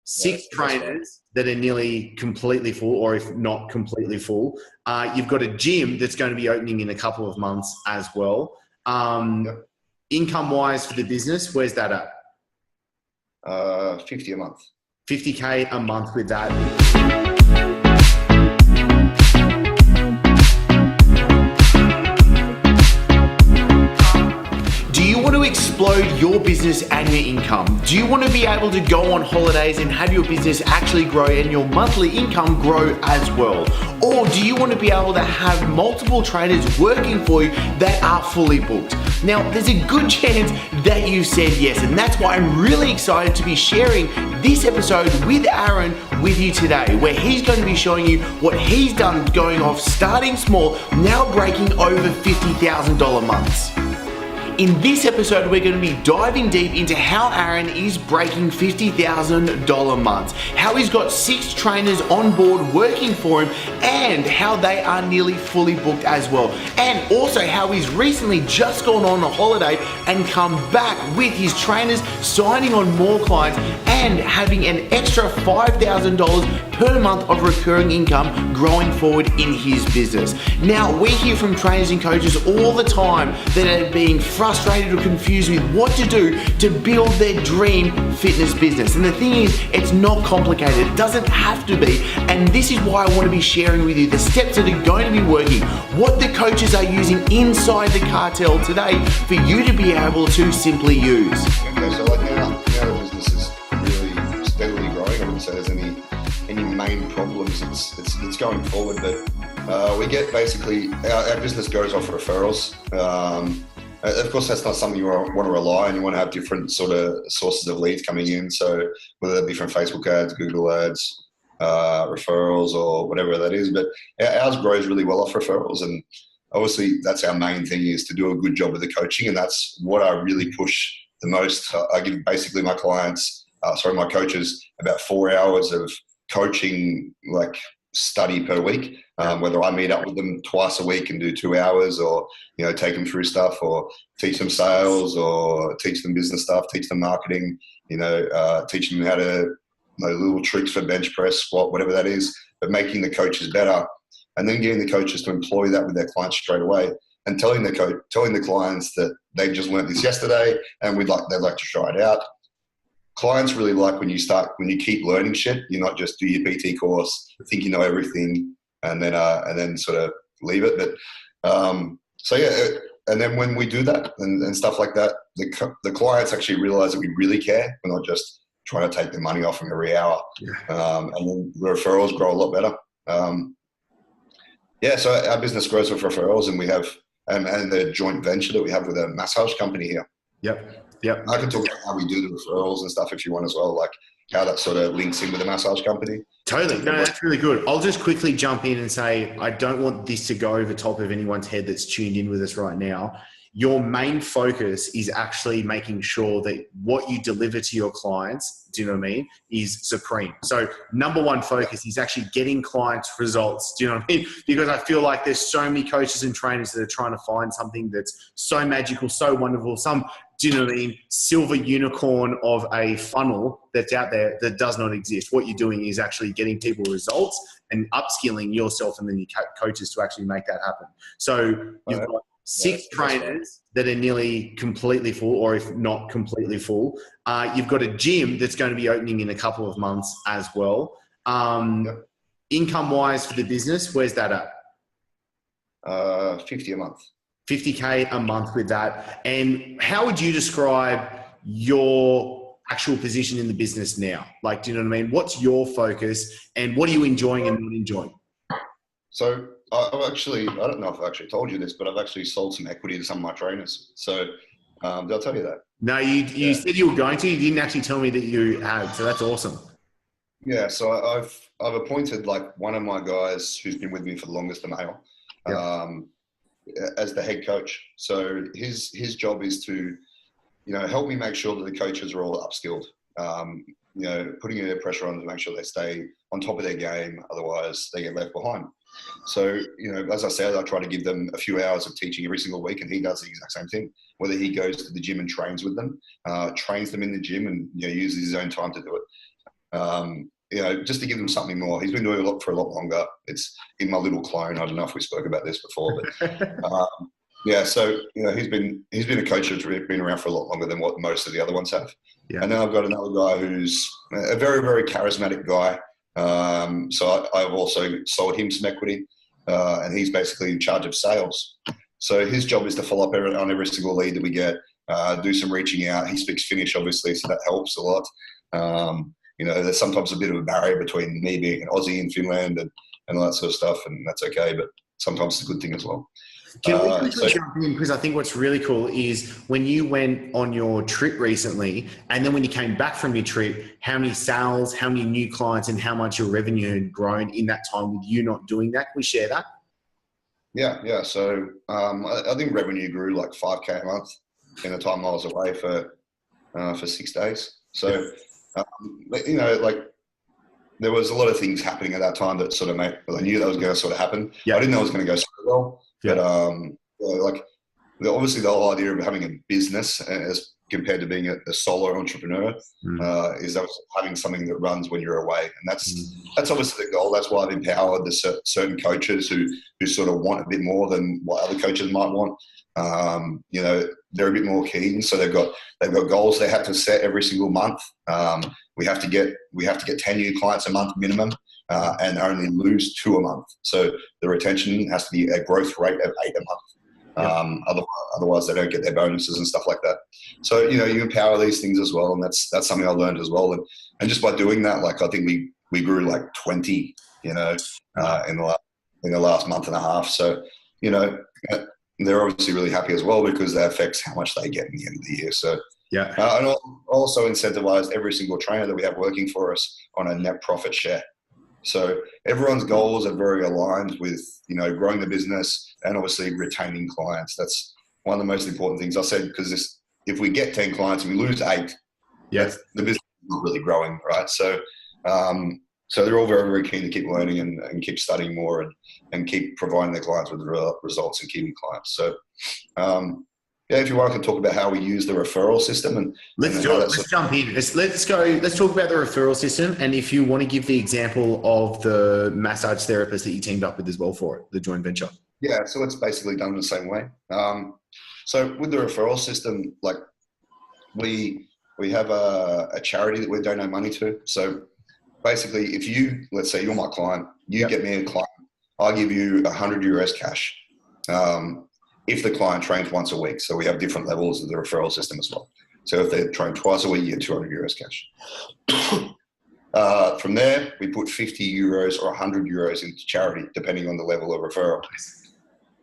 six trainers that are nearly completely full, or if not completely full. You've got a gym that's going to be opening in a couple of months as well. Income-wise for the business, where's that at? 50 a month. 50K a month with that. Do you want to explode your business and your income? Do you want to be able to go on holidays and have your business actually grow and your monthly income grow as well? Or do you want to be able to have multiple trainers working for you that are fully booked? Now, there's a good chance that you said yes, and that's why I'm really excited to be sharing this episode with Aaron with you today, where he's going to be showing you what he's done going off starting small, now breaking over $50,000 months. In this episode, we're going to be diving deep into how Aaron is breaking $50,000 months, how he's got 6 trainers on board working for him, and how they are nearly fully booked as well. And also how he's recently just gone on a holiday and come back with his trainers, signing on more clients and having an extra $5,000 per month of recurring income growing forward in his business. Now, we hear from trainers and coaches all the time that are being frustrated or confused with what to do to build their dream fitness business. And the thing is, it's not complicated. It doesn't have to be. And this is why I want to be sharing with you the steps that are going to be working, what the coaches are using inside the cartel today for you to be able to simply use. Okay, so like now the business is really steadily growing. I wouldn't say there's any main problems. It's going forward, but we get basically our business goes off referrals. Of course, that's not something you want to rely on. You want to have different sort of sources of leads coming in. So whether that be from Facebook ads, Google ads, referrals, or whatever that is. But ours grows really well off referrals. And obviously, that's our main thing, is to do a good job with the coaching. And that's what I really push the most. I give basically my my coaches about 4 hours of coaching, like study per week. Whether I meet up with them twice a week and do 2 hours, or take them through stuff, or teach them sales, or teach them business stuff, teach them marketing, teach them how to little tricks for bench press, squat, whatever that is, but making the coaches better, and then getting the coaches to employ that with their clients straight away, and telling the clients that they've just learned this yesterday and they'd like to try it out. Clients really like when you keep learning shit. You not just do your PT course, think you know everything, and then sort of leave it. But and then when we do that and stuff like that, the clients actually realize that we really care. We're not just trying to take the money off them every hour. And then the referrals grow a lot better. So our business grows with referrals, and we have and the joint venture that we have with a massage company here. Yep. I can talk about how we do the referrals and stuff if you want as well, like how that sort of links in with the massage company. Totally. No, that's really good. I'll just quickly jump in and say, I don't want this to go over top of anyone's head that's tuned in with us right now. Your main focus is actually making sure that what you deliver to your clients, do you know what I mean, is supreme. So number one focus is actually getting clients results. Do you know what I mean? Because I feel like there's so many coaches and trainers that are trying to find something that's so magical, so wonderful, do you know what I mean, silver unicorn of a funnel that's out there that does not exist. What you're doing is actually getting people results and upskilling yourself and then your coaches to actually make that happen. So you've got 6 trainers that are nearly completely full, or if not completely full. You've got a gym that's going to be opening in a couple of months as well. Income-wise for the business, where's that at? 50 a month. 50K a month with that. And how would you describe your actual position in the business now? Like, do you know what I mean? What's your focus and what are you enjoying and not enjoying? So I don't know if I've actually told you this, but I've actually sold some equity to some of my trainers. So did I tell you that? No, you said you were going to. You didn't actually tell me that you had. So that's awesome. Yeah. So I've appointed like one of my guys who's been with me for the longest, a male, as the head coach. So his job is to, help me make sure that the coaches are all upskilled. Putting a pressure on them to make sure they stay on top of their game. Otherwise they get left behind. So, as I said, I try to give them a few hours of teaching every single week, and he does the exact same thing. Whether he goes to the gym and trains with them, trains them in the gym and uses his own time to do it. Just to give them something more. He's been doing a lot for a lot longer. It's in My Little Clone. I don't know if we spoke about this before, but so he's been a coach who's been around for a lot longer than what most of the other ones have. Yeah. And then I've got another guy who's a very, very charismatic guy. So I've also sold him some equity, and he's basically in charge of sales. So his job is to follow up on every single lead that we get, do some reaching out. He speaks Finnish, obviously, so that helps a lot. There's sometimes a bit of a barrier between me being an Aussie in Finland and all that sort of stuff, and that's okay, but sometimes it's a good thing as well. Can we quickly jump in? Because I think what's really cool is when you went on your trip recently, and then when you came back from your trip, how many sales, how many new clients, and how much your revenue had grown in that time with you not doing that. Can we share that? Yeah. So I think revenue grew like 5K a month in the time I was away for 6 days. So, there was a lot of things happening at that time that sort of I knew that was going to sort of happen. Yeah. I didn't know it was going to go so well. But obviously the whole idea of having a business as compared to being a solo entrepreneur is that having something that runs when you're away, and that's obviously the goal. That's why I've empowered the certain coaches who sort of want a bit more than what other coaches might want. They're a bit more keen, so they've got goals they have to set every single month. We have to get 10 new clients a month minimum. And only lose 2 a month. So the retention has to be a growth rate of 8 a month. Otherwise they don't get their bonuses and stuff like that. So, you empower these things as well. And that's something I learned as well. And just by doing that, I think we grew like 20, in the last month and a half. So, they're obviously really happy as well because that affects how much they get in the end of the year. So, and also incentivize every single trainer that we have working for us on a net profit share. So everyone's goals are very aligned with, growing the business and obviously retaining clients. That's one of the most important things I said, because if we get 10 clients and we lose 8, the business is not really growing, right? So, so they're all very, very keen to keep learning and keep studying more and keep providing their clients with results and keeping clients. So, if you want, I can talk about how we use the referral system. And let's do it. Let's jump in. Let's go. Let's talk about the referral system. And if you want to give the example of the massage therapist that you teamed up with as well for it, the joint venture. Yeah. So it's basically done the same way. So with the referral system, we have a charity that we donate money to. So basically, if let's say you're my client, you get me a client, I'll give you €100 cash. If the client trains once a week. So we have different levels of the referral system as well. So if they train twice a week, you get €200 cash. From there, we put €50 or €100 into charity, depending on the level of referral.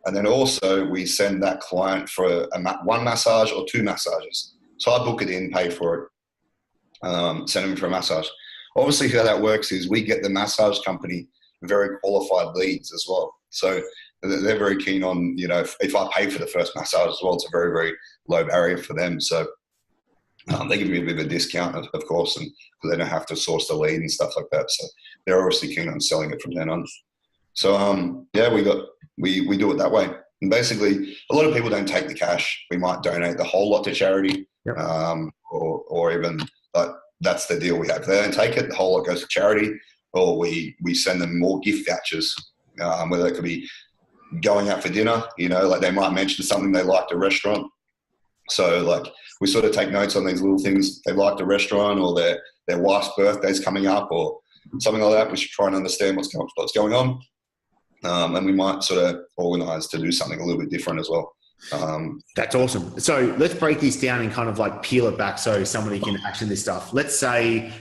And then also we send that client for one massage or 2 massages. So I book it in, pay for it, send them for a massage. Obviously how that works is we get the massage company very qualified leads as well. So they're very keen on, if I pay for the first massage as well, it's a very, very low barrier for them. So they give me a bit of a discount, of course, and because they don't have to source the lead and stuff like that. So they're obviously keen on selling it from then on. So, we do it that way. And basically, a lot of people don't take the cash. We might donate the whole lot to charity, or even, but that's the deal we have. If they don't take it, the whole lot goes to charity, or we send them more gift vouchers, whether it could be going out for dinner, they might mention something they liked a restaurant. So we sort of take notes on these little things. They liked a restaurant, or their wife's birthday's coming up, or something like that. We should try and understand what's going on. And we might sort of organize to do something a little bit different as well. That's awesome. So let's break this down and kind of peel it back so somebody can action this stuff. Let's say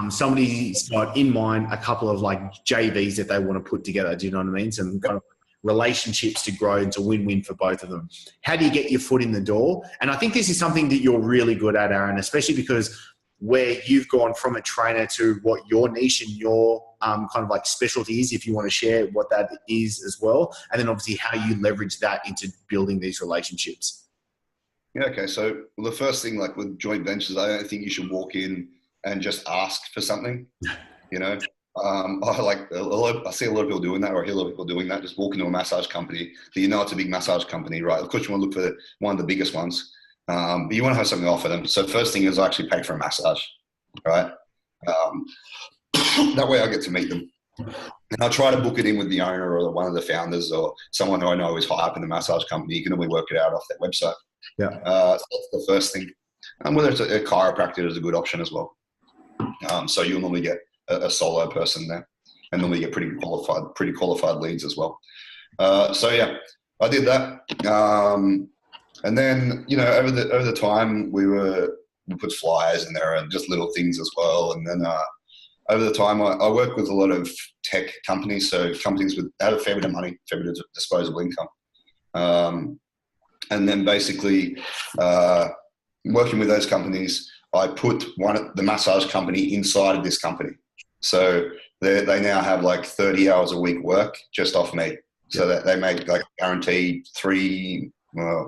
somebody's got in mind a couple of JVs that they want to put together. Do you know what I mean? Some kind of relationships to grow and to win-win for both of them. How do you get your foot in the door? And I think this is something that you're really good at, Aaron, especially because where you've gone from a trainer to what your niche and your kind of specialty is, if you want to share what that is as well. And then obviously how you leverage that into building these relationships. Yeah, okay. So the first thing, with joint ventures, I don't think you should walk in and just ask for something, I see a lot of people doing that, or I hear a lot of people doing that, just walk into a massage company. So it's a big massage company, right? Of course, you want to look for one of the biggest ones, but you want to have something to offer them. So first thing is I actually pay for a massage, right? Um, that way I get to meet them. And I try to book it in with the owner or one of the founders or someone who I know is high up in the massage company. You can normally work it out off their website. Yeah. So that's the first thing. And whether it's a chiropractor is a good option as well. So you'll normally get a solo person there, and normally get pretty qualified leads as well. So yeah, I did that. And then, you know, over the time we put flyers in there and just little things as well. And then over the time I work with a lot of tech companies, so companies that have a fair bit of money, fair bit of disposable income. And then basically working with those companies, I put the massage company inside of this company. So they now have like 30 hours a week work just off me. So that they make like guaranteed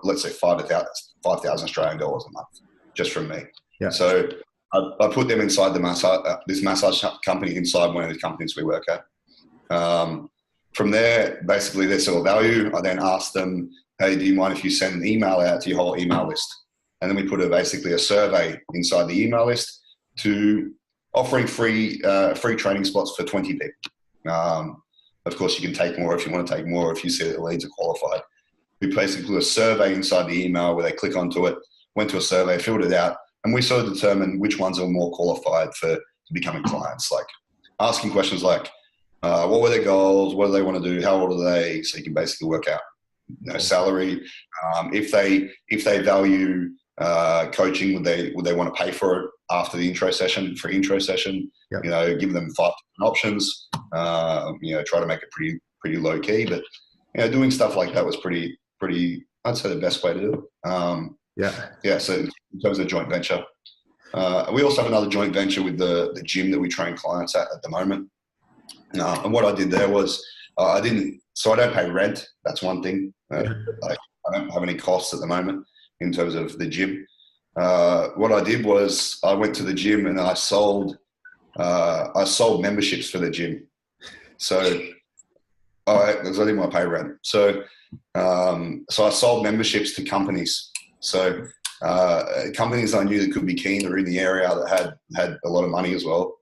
let's say 5,000 Australian dollars a month just from me. Yeah. So I put them inside this massage company inside one of the companies we work at. From there, basically they saw value. I then asked them, hey, do you mind if you send an email out to your whole email list? And then we put basically a survey inside the email list to offering free training spots for 20 people. Of course, you can take more if you want to take more, if you see that the leads are qualified. We basically put a survey inside the email where they click onto it, went to a survey, filled it out, and we sort of determined which ones are more qualified for becoming clients, like asking questions like, what were their goals? What do they want to do? How old are they? So you can basically work out, you know, salary. If they value coaching, would they want to pay for it after the intro session, free intro session? Yep. You know, give them 5 options. You know, try to make it pretty low key, but you know, doing stuff like that was pretty. I'd say the best way to do it. Yeah. So in terms of joint venture, we also have another joint venture with the gym that we train clients at the moment. And what I did there was I don't pay rent. That's one thing. I don't have any costs at the moment in terms of the gym. What I did was I went to the gym and I sold memberships for the gym. So because I didn't want to pay rent. So I sold memberships to companies. So companies I knew that could be keen or in the area that had a lot of money as well,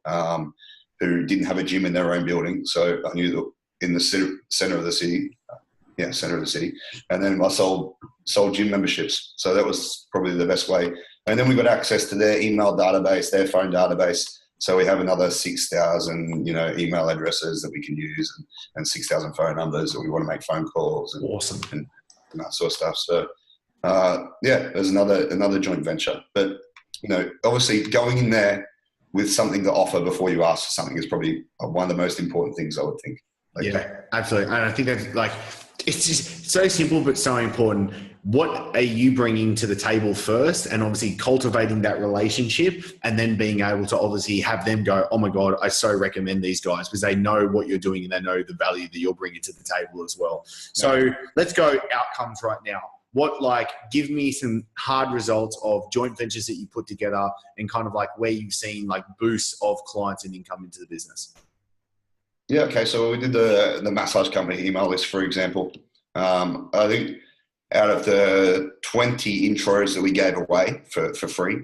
who didn't have a gym in their own building. So I knew that in the center of the city, and then I sold gym memberships. So that was probably the best way. And then we got access to their email database, their phone database. So we have another 6,000, you know, email addresses that we can use, and 6,000 phone numbers that we want to make phone calls. And, awesome. And that sort of stuff. So there's another joint venture. But you know, obviously going in there with something to offer before you ask for something is probably one of the most important things, I would think. Absolutely. And I think that's like, it's just so simple, but so important. What are you bringing to the table first? And obviously cultivating that relationship, and then being able to obviously have them go, oh my God, I so recommend these guys, because they know what you're doing and they know the value that you're bringing to the table as well. So let's go outcomes right now. Give me some hard results of joint ventures that you put together, and kind of like where you've seen like boosts of clients and income into the business. Yeah. Okay. So we did the massage company email list, for example. I think out of the 20 intros that we gave away for free,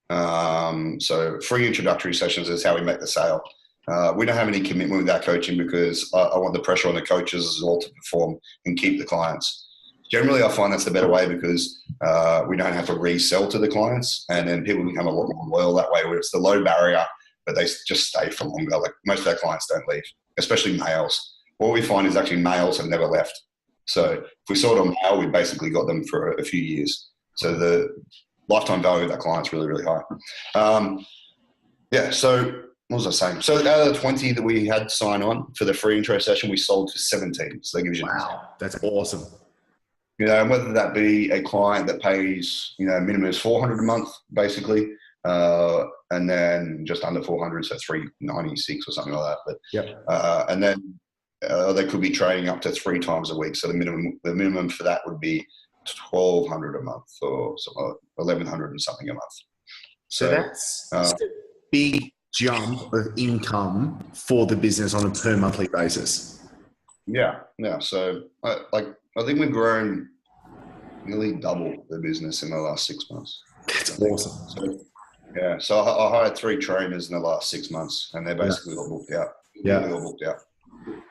so free introductory sessions is how we make the sale. We don't have any commitment with our coaching because I want the pressure on the coaches as well to perform and keep the clients. Generally, I find that's the better way because we don't have to resell to the clients, and then people become a lot more loyal that way, where it's the low barrier, but they just stay for longer. Like most of our clients don't leave, especially males. What we find is actually males have never left. So if we sold a male, we basically got them for a few years. So the lifetime value of that client's really, really high. So what was I saying? So out of the 20 that we had sign on for the free intro session, we sold to 17. So that gives you that's awesome. You know, and whether that be a client that pays, you know, minimum is $400 a month, basically, and then just under 400, so 396 or something like that. But and then they could be trading up to 3 times a week. So the minimum for that would be $1,200 a month, or $1,100 and something a month. So that's a big jump of income for the business on a per monthly basis. Yeah. So I think we've grown nearly double the business in the last 6 months. That's awesome. Yeah. So I hired 3 trainers in the last 6 months, and they're basically all booked out. Nearly all booked out.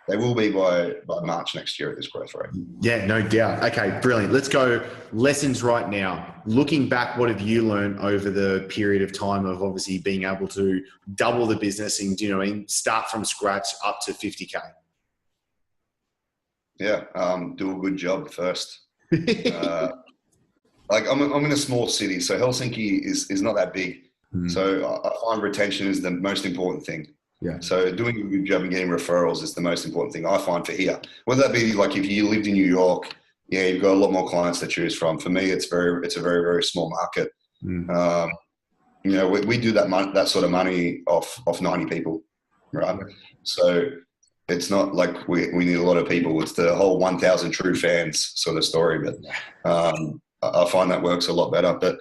They will be by March next year at this growth rate. Yeah, no doubt. Okay, brilliant. Let's go lessons right now. Looking back, what have you learned over the period of time of obviously being able to double the business and, you know what I mean, start from scratch up to 50K? Yeah, do a good job first. Like I'm in a small city, so Helsinki is not that big. So I find retention is the most important thing. Yeah. So doing a good job and getting referrals is the most important thing I find for here. Whether that be like if you lived in New York, yeah, you've got a lot more clients to choose from. For me, it's a very, very small market. You know, we do that sort of money off 90 people, right? So it's not like we need a lot of people. It's the whole 1,000 true fans sort of story. But I find that works a lot better. But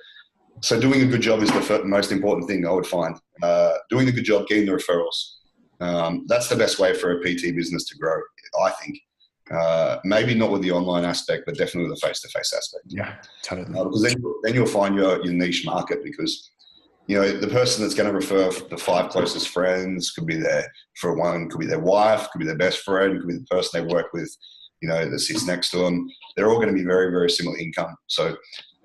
so doing a good job is the most important thing I would find. Doing a good job, getting the referrals. That's the best way for a PT business to grow, I think. Maybe not with the online aspect, but definitely with the face-to-face aspect. Yeah, totally. Because then you'll find your niche market, because you know the person that's going to refer the 5 closest friends could be could be their wife, could be their best friend, could be the person they work with, you know, that sits next to them. They're all going to be very, very similar income. So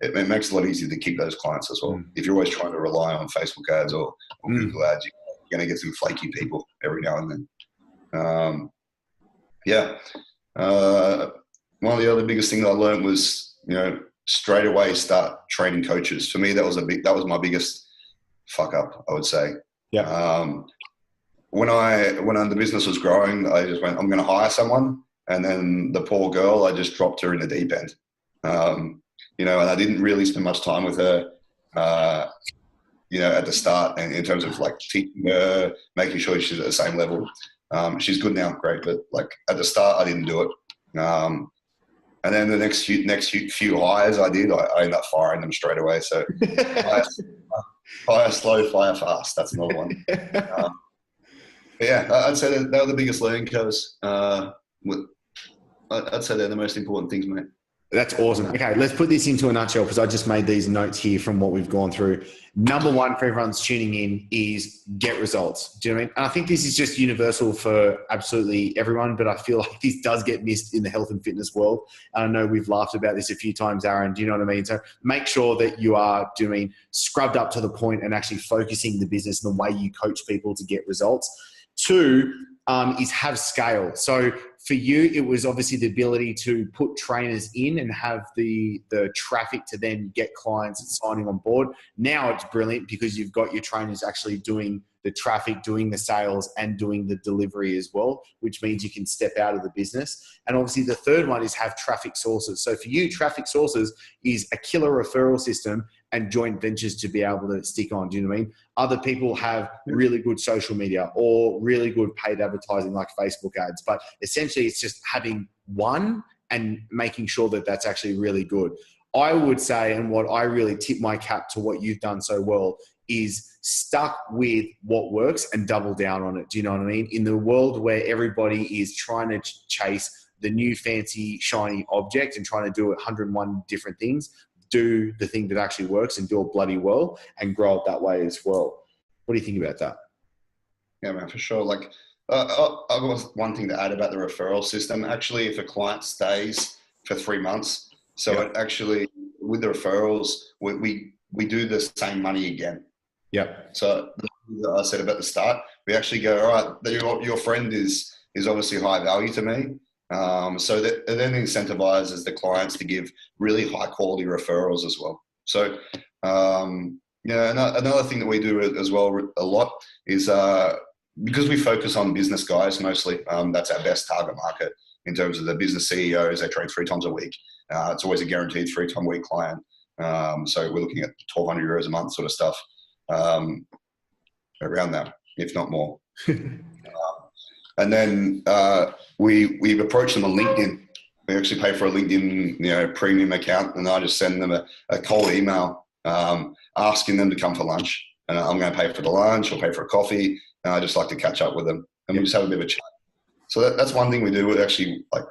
it makes it a lot easier to keep those clients as well. If you're always trying to rely on Facebook ads or Google ads, you're going to get some flaky people every now and then. One of the other biggest things I learned was, you know, straight away start training coaches. For me, that was my biggest fuck up, I would say. Yeah. When the business was growing, I just went, I'm going to hire someone, and then the poor girl, I just dropped her in the deep end. You know, and I didn't really spend much time with her, you know, at the start, and in terms of like teaching her, making sure she's at the same level. She's good now, great, but like at the start, I didn't do it. And then the next few hires I did, I ended up firing them straight away. So hire slow, fire fast. That's another one. Yeah, I'd say that were the biggest learning curves. I'd say they're the most important things, mate. That's awesome. Okay, let's put this into a nutshell, because I just made these notes here from what we've gone through. Number one for everyone's tuning in is get results. Do you know what I mean? And I think this is just universal for absolutely everyone, but I feel like this does get missed in the health and fitness world. And I know we've laughed about this a few times, Aaron. Do you know what I mean? So make sure that you are doing scrubbed up to the point and actually focusing the business and the way you coach people to get results. 2 is have scale. So for you, it was obviously the ability to put trainers in and have the traffic to then get clients and signing on board. Now it's brilliant because you've got your trainers actually doing the traffic, doing the sales, and doing the delivery as well, which means you can step out of the business. And obviously the third one is have traffic sources. So for you, traffic sources is a killer referral system and joint ventures to be able to stick on. Do you know what I mean? Other people have really good social media or really good paid advertising like Facebook ads, but essentially it's just having one and making sure that that's actually really good. I would say, and what I really tip my cap to what you've done so well, is stuck with what works and double down on it. Do you know what I mean? In the world where everybody is trying to chase the new fancy shiny object and trying to do 101 different things, do the thing that actually works and do it bloody well and grow it that way as well. What do you think about that? Yeah, man, for sure. Like, I've got one thing to add about the referral system. Actually, if a client stays for 3 months, so it actually, with the referrals, we do the same money again. Yeah. So I said about the start, we actually go, all right, your friend is obviously high value to me. So that it then incentivizes the clients to give really high quality referrals as well. So, another thing that we do as well a lot is because we focus on business guys mostly, that's our best target market in terms of the business CEOs. They trade 3 times a week. It's always a guaranteed 3 time a week client. So we're looking at 1,200 euros a month sort of stuff, around that, if not more. And then we approach them on LinkedIn. We actually pay for a LinkedIn, premium account, and I just send them a cold email asking them to come for lunch. And I'm going to pay for the lunch or pay for a coffee. And I just like to catch up with them, and we just have a bit of a chat. So that's one thing we do. Actually, like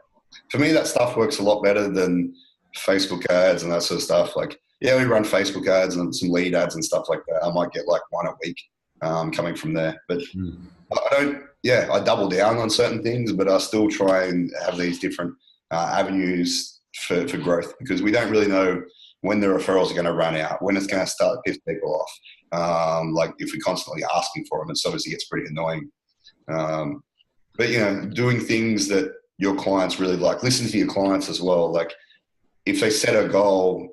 for me, that stuff works a lot better than Facebook ads and that sort of stuff. Like Yeah, we run Facebook ads and some lead ads and stuff like that. I might get like one a week coming from there. But I don't, I double down on certain things, but I still try and have these different avenues for growth, because we don't really know when the referrals are going to run out, when it's going to start to piss people off. Like if we're constantly asking for them, it obviously gets pretty annoying. But, doing things that your clients really like, listen to your clients as well. Like if they set a goal,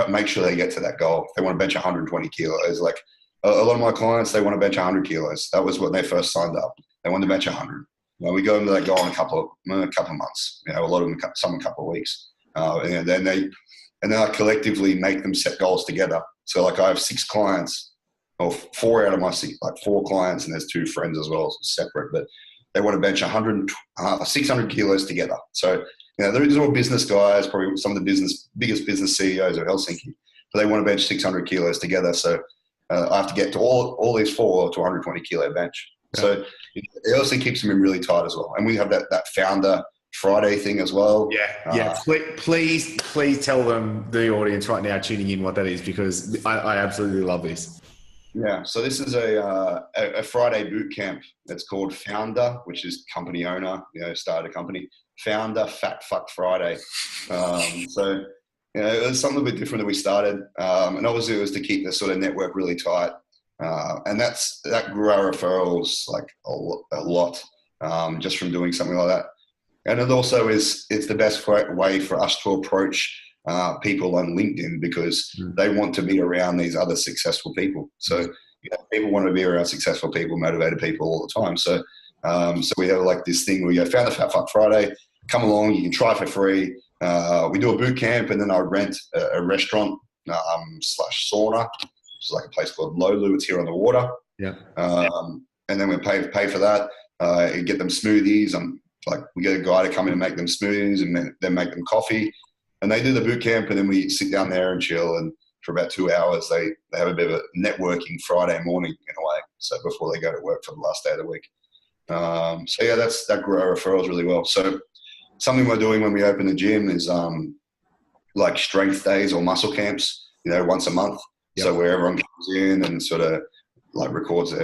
make sure they get to that goal. If they want to bench 120 kilos, like a lot of my clients, they want to bench 100 kilos. That was when they first signed up. They want to bench 100. We go into that goal in a couple of months. A lot of them, some a couple of weeks. And then I collectively make them set goals together. So like I have 6 clients, or 4 out of my 6, like 4 clients, and there's 2 friends as well, separate, but they want to bench 600 kilos together. So, these are all business guys, probably some of the biggest business CEOs of Helsinki. So they want to bench 600 kilos together. So I have to get to all these 4 to 120 kilo bench. Yeah. So it also keeps them in really tight as well. And we have that founder Friday thing as well. Yeah. Please tell them, the audience right now tuning in, what that is, because I absolutely love this. Yeah. So this is a Friday boot camp. It's called Founder, which is company owner, started a company. Founder Fat Fuck Friday. So it was something a bit different that we started. And obviously it was to keep the sort of network really tight. And that grew our referrals like a lot just from doing something like that. And it also it's the best way for us to approach people on LinkedIn, because they want to be around these other successful people. So people want to be around successful people, motivated people all the time. So we have like this thing where we go, Founder Fat Fuck Friday, come along, you can try for free. We do a boot camp, and then I rent a restaurant / sauna, which is like a place called Lolu. It's here on the water. Yeah. And then we pay for that. And get them smoothies. We get a guy to come in and make them smoothies, and then make them coffee. And they do the boot camp, and then we sit down there and chill. And for about 2 hours, they have a bit of a networking Friday morning in a way. So before they go to work for the last day of the week. That grew our referrals really well. So something we're doing when we open the gym is like strength days or muscle camps, once a month. Yep. So where everyone comes in and sort of records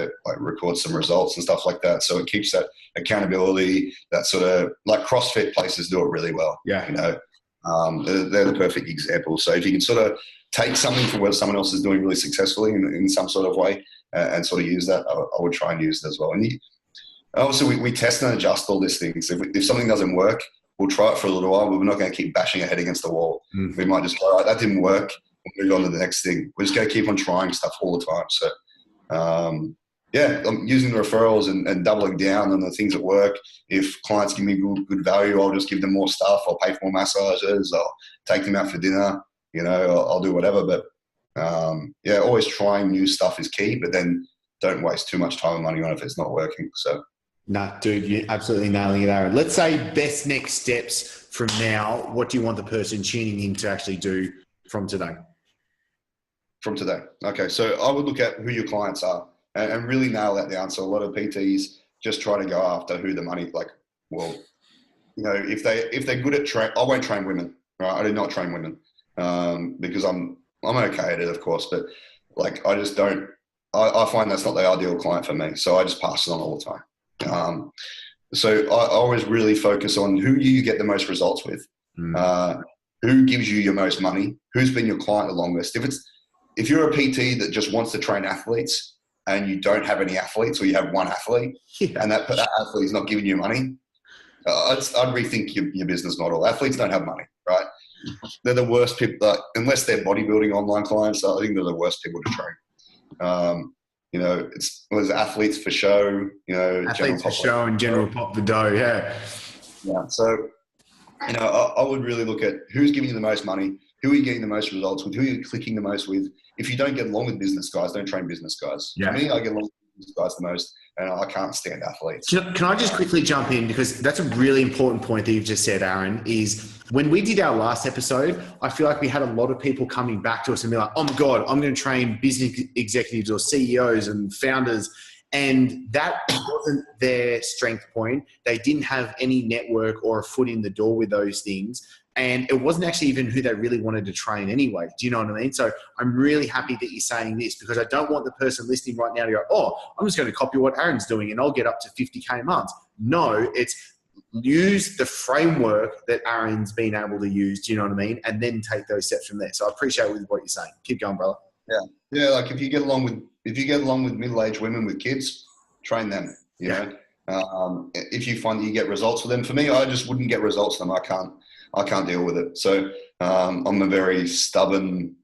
some results and stuff like that. So it keeps that accountability, that sort of like CrossFit places do it really well. Yeah. They're the perfect example. So if you can sort of take something from what someone else is doing really successfully in some sort of way and sort of use that, I would try and use it as well. And obviously we test and adjust all these things. If something doesn't work, we'll try it for a little while, but we're not going to keep bashing our head against the wall. We might just go, all right, that didn't work. We'll move on to the next thing. We're just going to keep on trying stuff all the time. So, I'm using the referrals and doubling down on the things that work. If clients give me good value, I'll just give them more stuff. I'll pay for more massages. I'll take them out for dinner. I'll do whatever. But always trying new stuff is key, but then don't waste too much time and money on it if it's not working. So. Nah, dude, you're absolutely nailing it, Aaron. Let's say best next steps from now. What do you want the person tuning in to actually do from today? From today. Okay. So I would look at who your clients are and really nail that down. So a lot of PTs just try to go after who the money, if they're good at I won't train women, right? I do not train women because I'm okay at it, of course, but I just don't, I find that's not the ideal client for me. So I just pass it on all the time. So I always really focus on who you get the most results with, who gives you your most money, who's been your client the longest. If you're a PT that just wants to train athletes and you don't have any athletes, or you have one athlete and that athlete is not giving you money, I'd rethink your business model. Athletes don't have money, right? They're the worst people, unless they're bodybuilding online clients. I think they're the worst people to train. There's athletes for show, athletes for show and general pop the dough. Yeah. So, I would really look at who's giving you the most money, who are you getting the most results with, who are you clicking the most with. If you don't get along with business guys, don't train business guys. Yeah. For me, I get along with business guys the most, and I can't stand athletes. Can I just quickly jump in, because that's a really important point that you've just said, Aaron, is when we did our last episode, I feel like we had a lot of people coming back to us and be like, oh my God, I'm going to train business executives or CEOs and founders. And that wasn't their strength point. They didn't have any network or a foot in the door with those things. and it wasn't actually even who they really wanted to train anyway. Do you know what I mean? So I'm really happy that you're saying this, because I don't want the person listening right now to go, oh, I'm just going to copy what Aaron's doing and I'll get up to 50K months. No, it's use the framework that Aaron's been able to use, do you know what I mean? And then take those steps from there. So I appreciate what you're saying. Keep going, brother. Yeah. Like if you get along with middle-aged women with kids, train them, you know. If you find that you get results for them, for me, I just wouldn't get results for them. I can't deal with it. So I'm a very stubborn,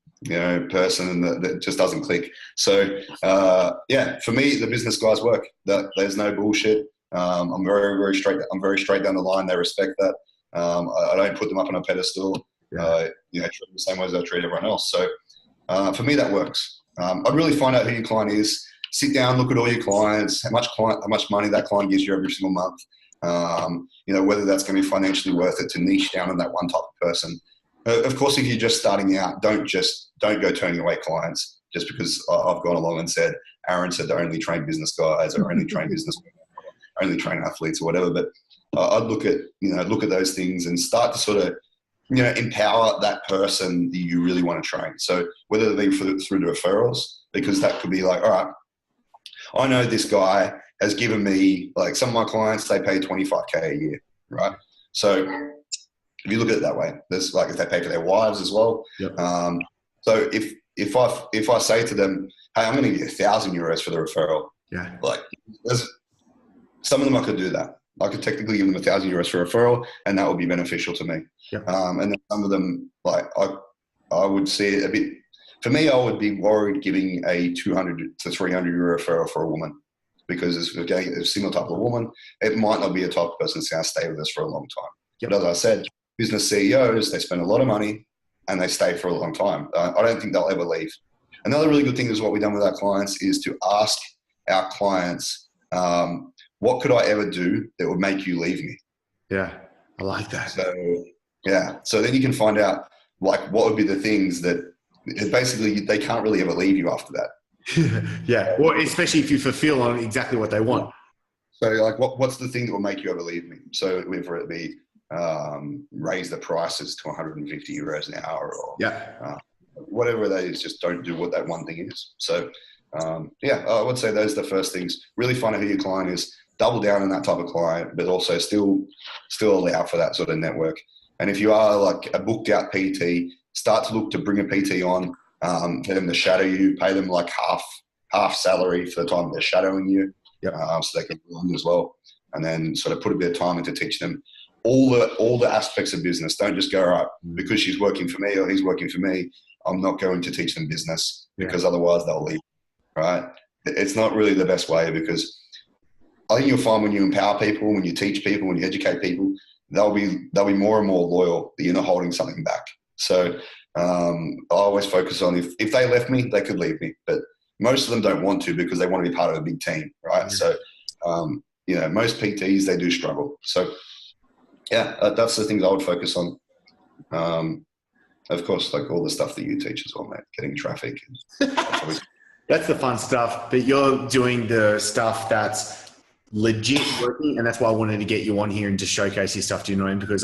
person that just doesn't click. So for me, the business guys work. There's no bullshit. I'm very, very straight. I'm very straight down the line. They respect that. I don't put them up on a pedestal. Treat them the same way as I treat everyone else. So for me, that works. I'd really find out who your client is. Sit down, look at all your clients, how much money that client gives you every single month. Whether that's going to be financially worth it to niche down on that one type of person. Of course, if you're just starting out, don't go turning away clients just because I've gone along and said, Aaron said to only train business guys or only train business women, or only train athletes or whatever. But I'd look at those things and start to sort of, empower that person that you really want to train. So whether it be through the referrals, because that could be like, all right, I know this guy has given me, like some of my clients, they pay 25K a year, right? So if you look at it that way, there's like if they pay for their wives as well. Yep. So if I say to them, hey, I'm going to give you €1,000 for the referral. Yeah. Like some of them I could do that. I could technically give them €1,000 for a referral, and that would be beneficial to me. Yep. And then some of them, like I would see it a bit. For me, I would be worried giving a €200 to €300 referral for a woman, because if we're getting a similar type of woman, it might not be a type of person that's going to stay with us for a long time. Yep. But as I said, business CEOs, they spend a lot of money and they stay for a long time. I don't think they'll ever leave. Another really good thing is what we've done with our clients is to ask our clients, what could I ever do that would make you leave me? Yeah, I like that. So then you can find out like what would be the things that basically they can't really ever leave you after that. Yeah, well, especially if you fulfill on exactly what they want. So like what's the thing that will make you ever leave me? So whether it be raise the prices to €150 an hour or whatever that is, just don't do what that one thing is. So I would say those are the first things. Really find out who your client is, double down on that type of client, but also still allow for that sort of network. And if you are like a booked out PT, start to look to bring a PT on, get them to shadow you, pay them like half salary for the time they're shadowing you, so they can learn as well. And then sort of put a bit of time into teach them all the aspects of business. Don't just go, all right, because she's working for me or he's working for me, I'm not going to teach them business because otherwise they'll leave, right? It's not really the best way, because I think you'll find when you empower people, when you teach people, when you educate people, they'll be more and more loyal that you're not holding something back. So I always focus on if they left me, they could leave me, but most of them don't want to because they want to be part of a big team, right? So, most PTs, they do struggle. So, that's the things I would focus on. Of course, like all the stuff that you teach as well, mate, getting traffic. That's the fun stuff, but you're doing the stuff that's legit working, and that's why I wanted to get you on here and just showcase your stuff. Do you know what I mean? Because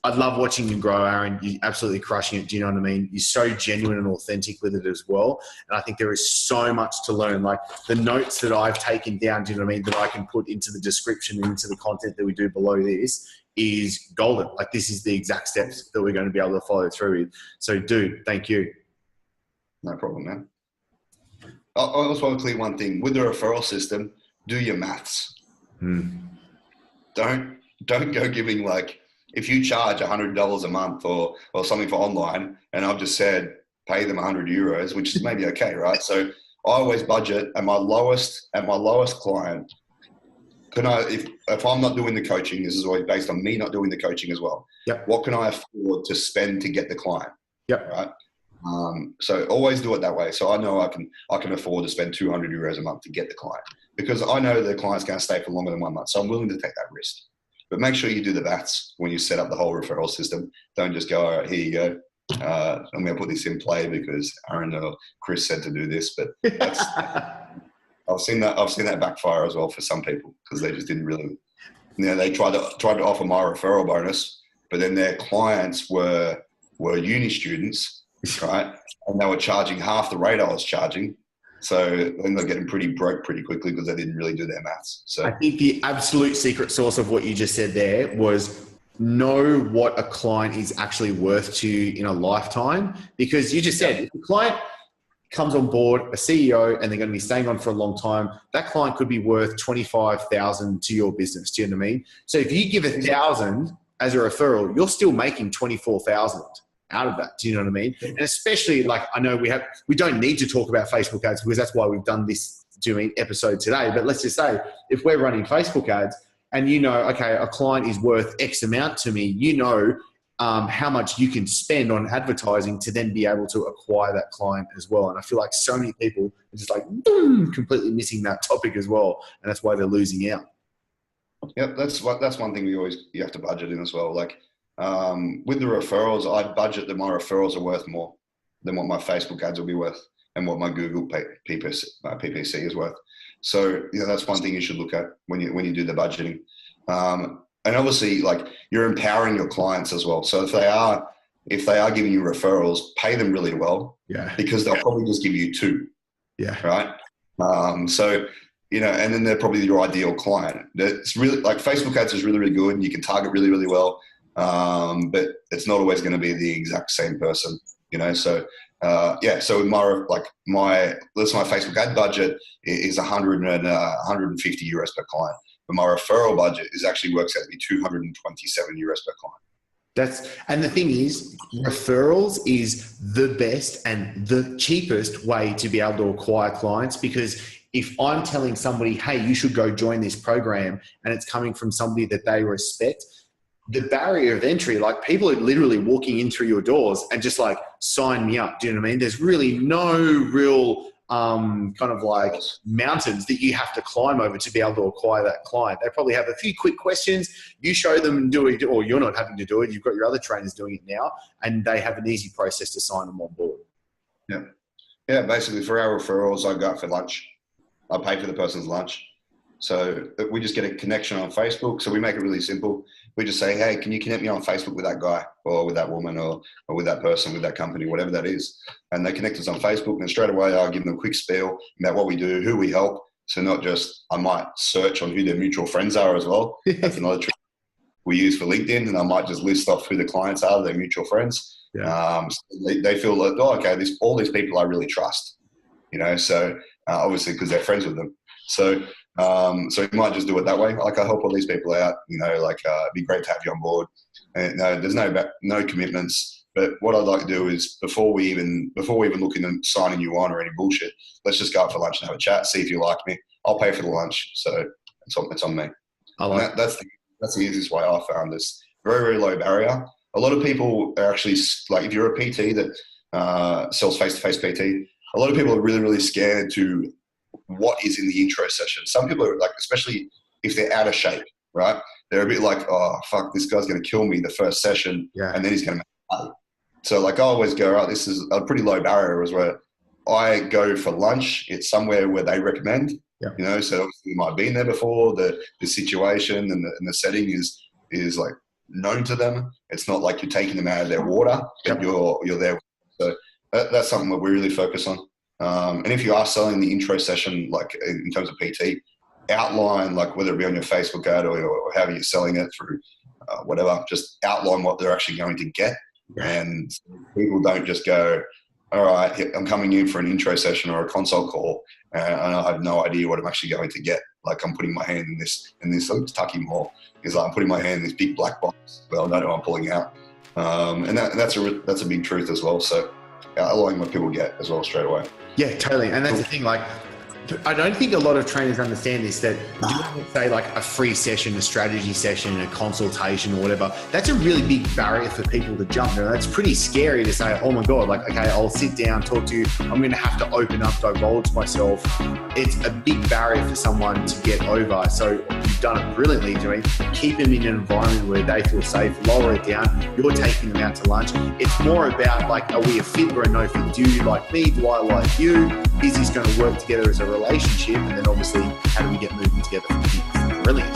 I love watching you grow, Aaron. You're absolutely crushing it. Do you know what I mean? You're so genuine and authentic with it as well. And I think there is so much to learn. Like the notes that I've taken down, do you know what I mean, that I can put into the description and into the content that we do below this is golden. Like this is the exact steps that we're going to be able to follow through with. So dude, thank you. No problem, man. I also want to clear one thing. With the referral system, do your maths. Don't go giving like, if you charge $100 a month or something for online, and I've just said pay them €100, which is maybe okay, right? So I always budget at my lowest client. If I'm not doing the coaching, this is always based on me not doing the coaching as well. Yep. What can I afford to spend to get the client? Yep. Right. So always do it that way. So I know I can afford to spend €200 a month to get the client, because I know the client's going to stay for longer than 1 month. So I'm willing to take that risk. But make sure you do the maths when you set up the whole referral system. Don't just go, all right, here you go. I'm going to put this in play because Aaron or Chris said to do this. But I've seen that backfire as well for some people, because they just didn't really, they tried to offer my referral bonus, but then their clients were uni students, right? And they were charging half the rate I was charging. So then they're getting pretty broke pretty quickly because they didn't really do their maths. So I think the absolute secret sauce of what you just said there was know what a client is actually worth to you in a lifetime. Because you just said, if a client comes on board, a CEO, and they're going to be staying on for a long time, that client could be worth 25,000 to your business. Do you know what I mean? So if you give 1,000 as a referral, you're still making 24,000 out of that. Do you know what I mean? And especially, like, I know we don't need to talk about Facebook ads because that's why we've done this doing episode today. But let's just say if we're running Facebook ads and you know, okay, a client is worth X amount to me, you know, how much you can spend on advertising to then be able to acquire that client as well. And I feel like so many people are just like, boom, completely missing that topic as well. And that's why they're losing out. Yep, that's one thing you have to budget in as well. Like with the referrals, I budget that my referrals are worth more than what my Facebook ads will be worth and what my Google PPC is worth. So that's one thing you should look at when you do the budgeting. And obviously, like, you're empowering your clients as well. So if they are giving you referrals, pay them really well. Yeah. Because they'll probably just give you 2. Yeah. Right. So, and then they're probably your ideal client. It's really, like, Facebook ads is really, really good and you can target really, really well. But it's not always going to be the exact same person, So, so with my Facebook ad budget is 150 euros per client. But my referral budget actually works out to be 227 euros per client. And the thing is, referrals is the best and the cheapest way to be able to acquire clients, because if I'm telling somebody, hey, you should go join this program, and it's coming from somebody that they respect, the barrier of entry, like, people are literally walking in through your doors and just like, sign me up. Do you know what I mean? There's really no real kind of like mountains that you have to climb over to be able to acquire that client. They probably have a few quick questions. You show them and do it, or you're not having to do it. You've got your other trainers doing it now, and they have an easy process to sign them on board. Yeah. Yeah. Basically, for our referrals, I go out for lunch. I pay for the person's lunch. So we just get a connection on Facebook. So we make it really simple. We just say, hey, can you connect me on Facebook with that guy or with that woman or with that person, with that company, whatever that is. And they connect us on Facebook, and straight away I'll give them a quick spiel about what we do, who we help. So not just, I might search on who their mutual friends are as well. That's another trick we use for LinkedIn, and I might just list off who the clients are, their mutual friends. Yeah. So they feel like, okay, all these people I really trust, so obviously because they're friends with them. So you might just do it that way. Like, I help all these people out, it'd be great to have you on board. And there's no commitments. But what I'd like to do is before we even look into signing you on or any bullshit, let's just go out for lunch and have a chat, see if you like me. I'll pay for the lunch. So it's on me. That's the easiest way I found this. Very, very low barrier. A lot of people are actually, like, if you're a PT that sells face-to-face PT, a lot of people are really, really scared to what is in the intro session. Some people are like, especially if they're out of shape, right? They're a bit like, oh, fuck, this guy's going to kill me the first session. Yeah. And then he's going to make money. So, like, I always go, oh, this is a pretty low barrier, is where I go for lunch. It's somewhere where they recommend, so obviously you might have been there before. The situation and the setting is like known to them. It's not like you're taking them out of their water, but you're there. So that's something that we really focus on. And if you are selling the intro session, like in terms of PT, outline, like, whether it be on your Facebook ad or however you're selling it through whatever, just outline what they're actually going to get. Yeah. And people don't just go, all right, I'm coming in for an intro session or a consult call, and I have no idea what I'm actually going to get. Like, I'm putting my hand in this, Tucky more. Is like, I'm putting my hand in this big black box. Well, I don't know what I'm pulling out. And that's a big truth as well. So outlining what people get as well straight away. Yeah, totally. And that's the thing, like, I don't think a lot of trainers understand this, that doing, say, like a free session, a strategy session, a consultation or whatever, that's a really big barrier for people to jump. That's pretty scary to say, oh my God, like, okay, I'll sit down, talk to you. I'm going to have to open up, divulge myself. It's a big barrier for someone to get over. So you've done it brilliantly, doing, keep them in an environment where they feel safe, lower it down. You're taking them out to lunch. It's more about, like, are we a fit or a no fit? Do you like me? Do I like you? Is this going to work together as a relationship? And then obviously, how do we get moving together from here? Brilliant.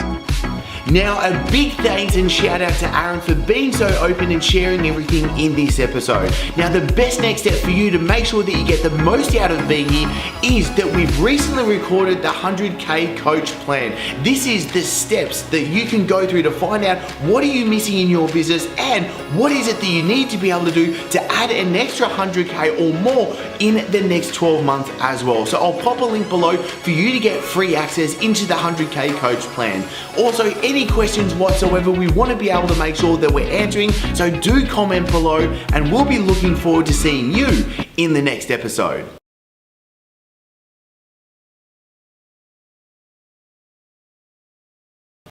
Now, a big thanks and shout out to Aaron for being so open and sharing everything in this episode. Now, the best next step for you to make sure that you get the most out of being here is that we've recently recorded the 100K Coach Plan. This is the steps that you can go through to find out what are you missing in your business and what is it that you need to be able to do to add an extra 100K or more in the next 12 months as well. So I'll pop a link below for you to get free access into the 100K Coach Plan. Also, any questions whatsoever, we want to be able to make sure that we're answering, so do comment below and we'll be looking forward to seeing you in the next episode.